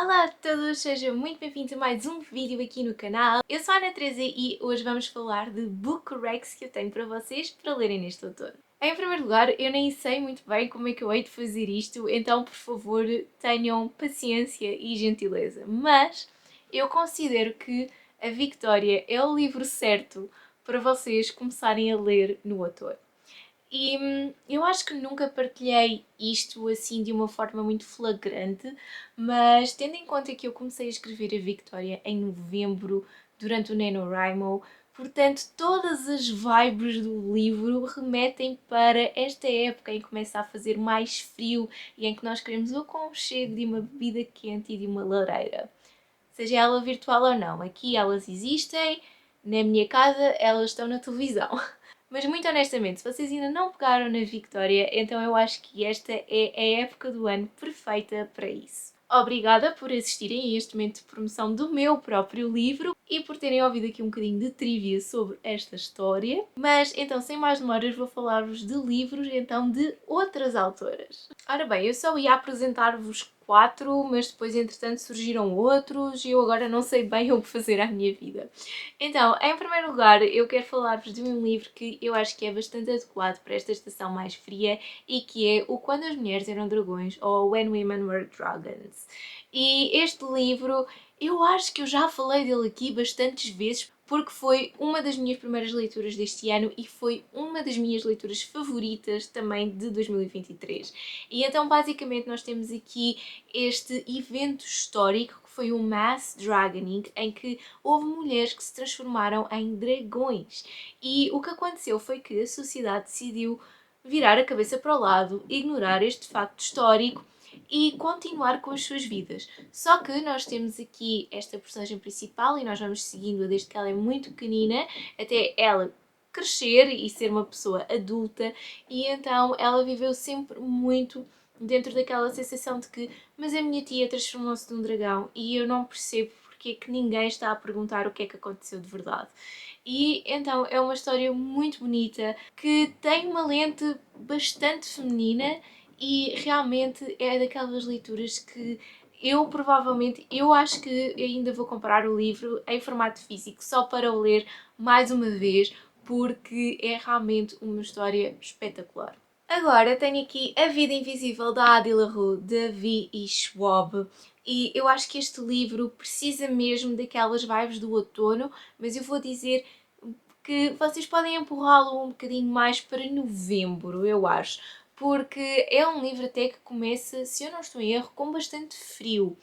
Olá a todos, sejam muito bem-vindos a mais um vídeo aqui no canal. Eu sou a Ana Teresa e hoje vamos falar de book recs que eu tenho para vocês para lerem neste outono. Em primeiro lugar, eu nem sei muito bem como é que eu hei de fazer isto, então por favor tenham paciência e gentileza. Mas eu considero que a Victória é o livro certo para vocês começarem a ler no outono. E eu acho que nunca partilhei isto assim de uma forma muito flagrante, mas tendo em conta que eu comecei a escrever a Victória em novembro, durante o NaNoWriMo, portanto todas as vibes do livro remetem para esta época em que começa a fazer mais frio e em que nós queremos o aconchego de uma bebida quente e de uma lareira. Seja ela virtual ou não, aqui elas existem, na minha casa elas estão na televisão. Mas muito honestamente, se vocês ainda não pegaram na Victória, então eu acho que esta é a época do ano perfeita para isso. Obrigada por assistirem a este momento de promoção do meu próprio livro e por terem ouvido aqui um bocadinho de trivia sobre esta história. Mas então, sem mais demoras, vou falar-vos de livros então de outras autoras. Ora bem, eu só ia apresentar-vos 4, mas depois entretanto surgiram outros e eu agora não sei bem o que fazer à minha vida. Então, em primeiro lugar, eu quero falar-vos de um livro que eu acho que é bastante adequado para esta estação mais fria e que é o Quando as Mulheres Eram Dragões, ou When Women Were Dragons. E este livro, eu acho que eu já falei dele aqui bastantes vezes porque foi uma das minhas primeiras leituras deste ano e foi uma das minhas leituras favoritas também de 2023. E então, basicamente, nós temos aqui este evento histórico que foi o Mass Dragoning, em que houve mulheres que se transformaram em dragões. E o que aconteceu foi que a sociedade decidiu virar a cabeça para o lado, ignorar este facto histórico e continuar com as suas vidas. Só que nós temos aqui esta personagem principal e nós vamos seguindo-a desde que ela é muito pequenina até ela crescer e ser uma pessoa adulta, e então ela viveu sempre muito dentro daquela sensação de que mas a minha tia transformou-se num dragão e eu não percebo porque é que ninguém está a perguntar o que é que aconteceu de verdade. E então é uma história muito bonita que tem uma lente bastante feminina e realmente é daquelas leituras que eu acho que ainda vou comprar o livro em formato físico só para o ler mais uma vez, porque é realmente uma história espetacular. Agora tenho aqui A Vida Invisível da Adi LaRue, de V. E. Schwab, e eu acho que este livro precisa mesmo daquelas vibes do outono, mas eu vou dizer que vocês podem empurrá-lo um bocadinho mais para novembro, eu acho, porque é um livro até que começa, se eu não estou em erro, com bastante frio.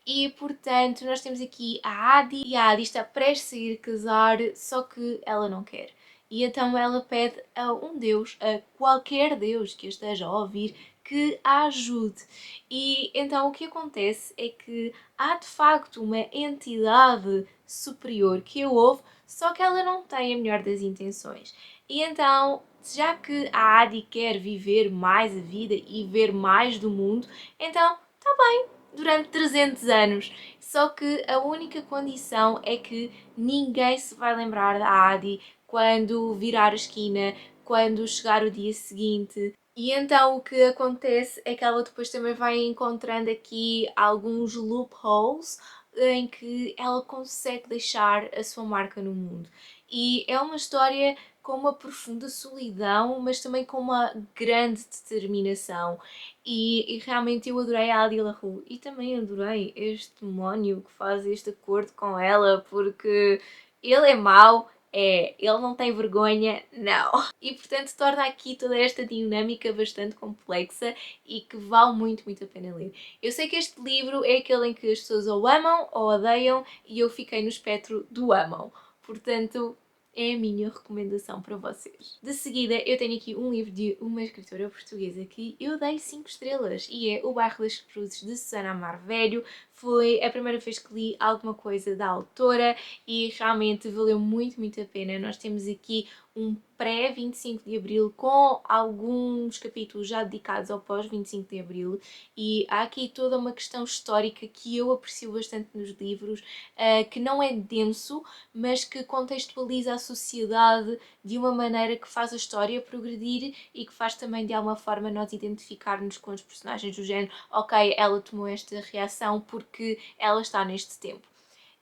E portanto nós temos aqui a Adi e a Adi está prestes a ir casar, só que ela não quer. E então ela pede a um deus, a qualquer deus que a esteja a ouvir, que a ajude. E então o que acontece é que há de facto uma entidade superior que a ouve, só que ela não tem a melhor das intenções. E então, já que a Adi quer viver mais a vida e ver mais do mundo, então está bem, durante 300 anos. Só que a única condição é que ninguém se vai lembrar da Adi quando virar a esquina, quando chegar o dia seguinte. E então o que acontece é que ela depois também vai encontrando aqui alguns loopholes em que ela consegue deixar a sua marca no mundo. E é uma história com uma profunda solidão, mas também com uma grande determinação. E realmente eu adorei a Adi LaRue e também adorei este demónio que faz este acordo com ela, porque ele é mau, ele não tem vergonha, não. E portanto torna aqui toda esta dinâmica bastante complexa e que vale muito, muito a pena ler. Eu sei que este livro é aquele em que as pessoas ou amam ou odeiam e eu fiquei no espectro do amam. Portanto, é a minha recomendação para vocês. De seguida, eu tenho aqui um livro de uma escritora portuguesa que eu dei 5 estrelas e é O Bairro das Cruzes, de Susana Amar Velho. Foi a primeira vez que li alguma coisa da autora e realmente valeu muito, muito a pena. Nós temos aqui um pré-25 de Abril com alguns capítulos já dedicados ao pós-25 de Abril, e há aqui toda uma questão histórica que eu aprecio bastante nos livros, que não é denso, mas que contextualiza a sociedade de uma maneira que faz a história progredir e que faz também de alguma forma nós identificarmos com os personagens do género, ok, ela tomou esta reação porque ela está neste tempo.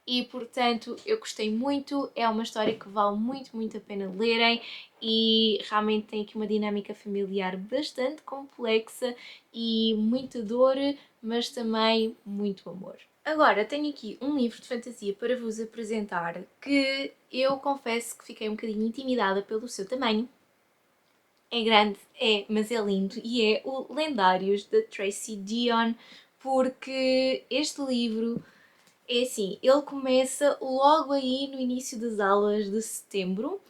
E portanto eu gostei muito, é uma história que vale muito a pena lerem e realmente tem aqui uma dinâmica familiar bastante complexa e muita dor, mas também muito amor. Agora tenho aqui um livro de fantasia para vos apresentar que eu confesso que fiquei um bocadinho intimidada pelo seu tamanho. É grande, é, mas é lindo, e é o Lendários de Tracy Deonn, porque este livro é assim, ele começa logo aí no início das aulas de setembro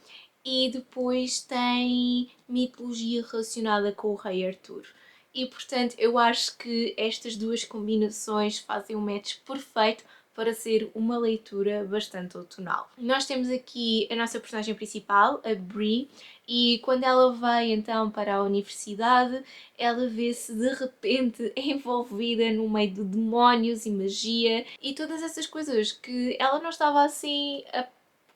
e depois tem mitologia relacionada com o rei Arthur. E portanto eu acho que estas duas combinações fazem um match perfeito para ser uma leitura bastante outonal. Nós temos aqui a nossa personagem principal, a Bree, e quando ela vai então para a universidade, ela vê-se de repente envolvida no meio de demónios e magia e todas essas coisas que ela não estava assim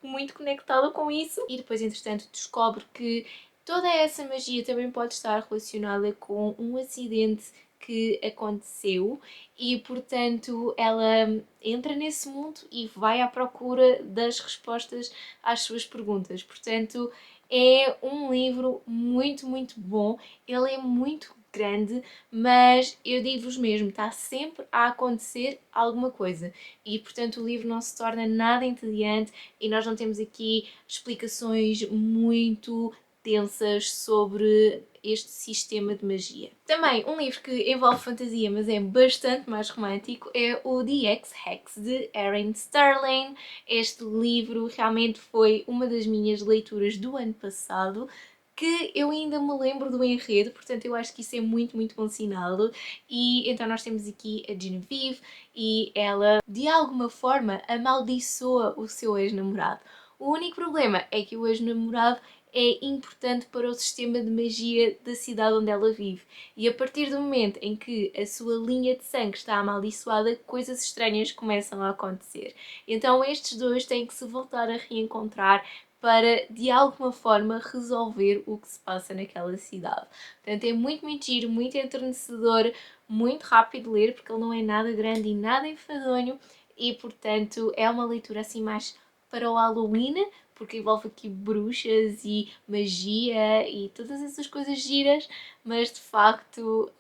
muito conectada com isso, e depois entretanto descobre que toda essa magia também pode estar relacionada com um acidente que aconteceu e portanto ela entra nesse mundo e vai à procura das respostas às suas perguntas. Portanto, é um livro muito bom, ele é muito grande, mas eu digo-vos mesmo, está sempre a acontecer alguma coisa e portanto o livro não se torna nada entediante e nós não temos aqui explicações muito densas sobre este sistema de magia. Também um livro que envolve fantasia, mas é bastante mais romântico, é o The Ex-Hex de Erin Sterling. Este livro realmente foi uma das minhas leituras do ano passado, que eu ainda me lembro do enredo, portanto eu acho que isso é muito bom sinal. E então nós temos aqui a Genevieve e ela de alguma forma amaldiçoa o seu ex-namorado. O único problema é que o ex-namorado é importante para o sistema de magia da cidade onde ela vive. E a partir do momento em que a sua linha de sangue está amaldiçoada, coisas estranhas começam a acontecer. Então estes dois têm que se voltar a reencontrar para, de alguma forma, resolver o que se passa naquela cidade. Portanto, é muito giro, muito enternecedor, muito rápido de ler, porque ele não é nada grande e nada enfadonho, e, portanto, é uma leitura assim mais para o Halloween, porque envolve aqui bruxas e magia e todas essas coisas giras, mas de facto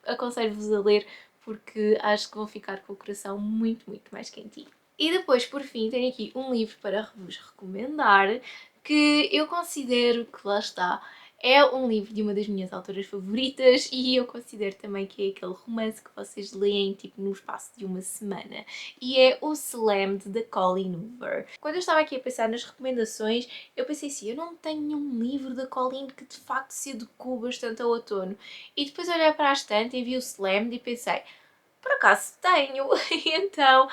aconselho-vos a ler porque acho que vão ficar com o coração muito mais quentinho. E depois, por fim, tenho aqui um livro para vos recomendar que eu considero que, lá está, é um livro de uma das minhas autoras favoritas e eu considero também que é aquele romance que vocês leem tipo no espaço de uma semana, e é o Slammed de Colleen Hoover. Quando eu estava aqui a pensar nas recomendações, eu pensei assim, eu não tenho nenhum livro da Colleen que de facto se adequa bastante ao outono. E depois olhei para a estante e vi o Slammed e pensei, por acaso tenho, então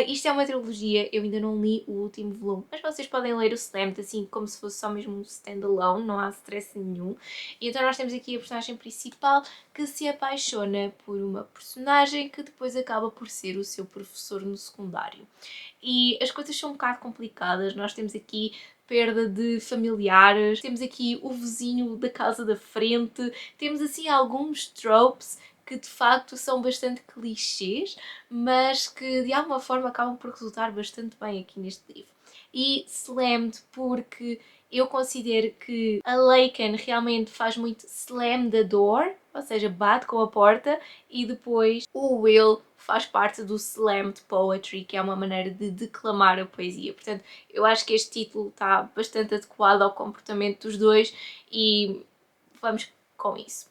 isto é uma trilogia, eu ainda não li o último volume, mas vocês podem ler o Slammed assim como se fosse só mesmo um standalone, não há stress nenhum. E então nós temos aqui a personagem principal que se apaixona por uma personagem que depois acaba por ser o seu professor no secundário. E as coisas são um bocado complicadas, nós temos aqui perda de familiares, temos aqui o vizinho da casa da frente, temos assim alguns tropes que de facto são bastante clichês, mas que de alguma forma acabam por resultar bastante bem aqui neste livro. E Slammed porque eu considero que a Laken realmente faz muito slam the door, ou seja, bate com a porta, e depois o Will faz parte do slammed poetry, que é uma maneira de declamar a poesia. Portanto, eu acho que este título está bastante adequado ao comportamento dos dois e vamos com isso.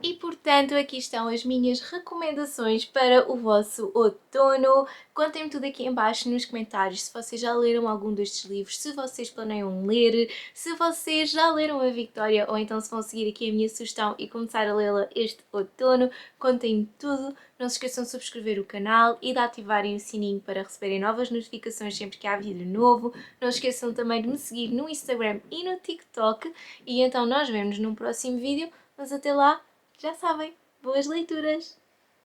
E portanto aqui estão as minhas recomendações para o vosso outono. Contem-me tudo aqui em baixo nos comentários se vocês já leram algum destes livros, se vocês planeiam ler, se vocês já leram a Victoria ou então se vão seguir aqui a minha sugestão e começar a lê-la este outono. Contem-me tudo Não se esqueçam de subscrever o canal e de ativarem o sininho para receberem novas notificações sempre que há vídeo novo. Não se esqueçam também de me seguir no Instagram e no TikTok. E então nós vemos num próximo vídeo, mas até lá, já sabem, boas leituras!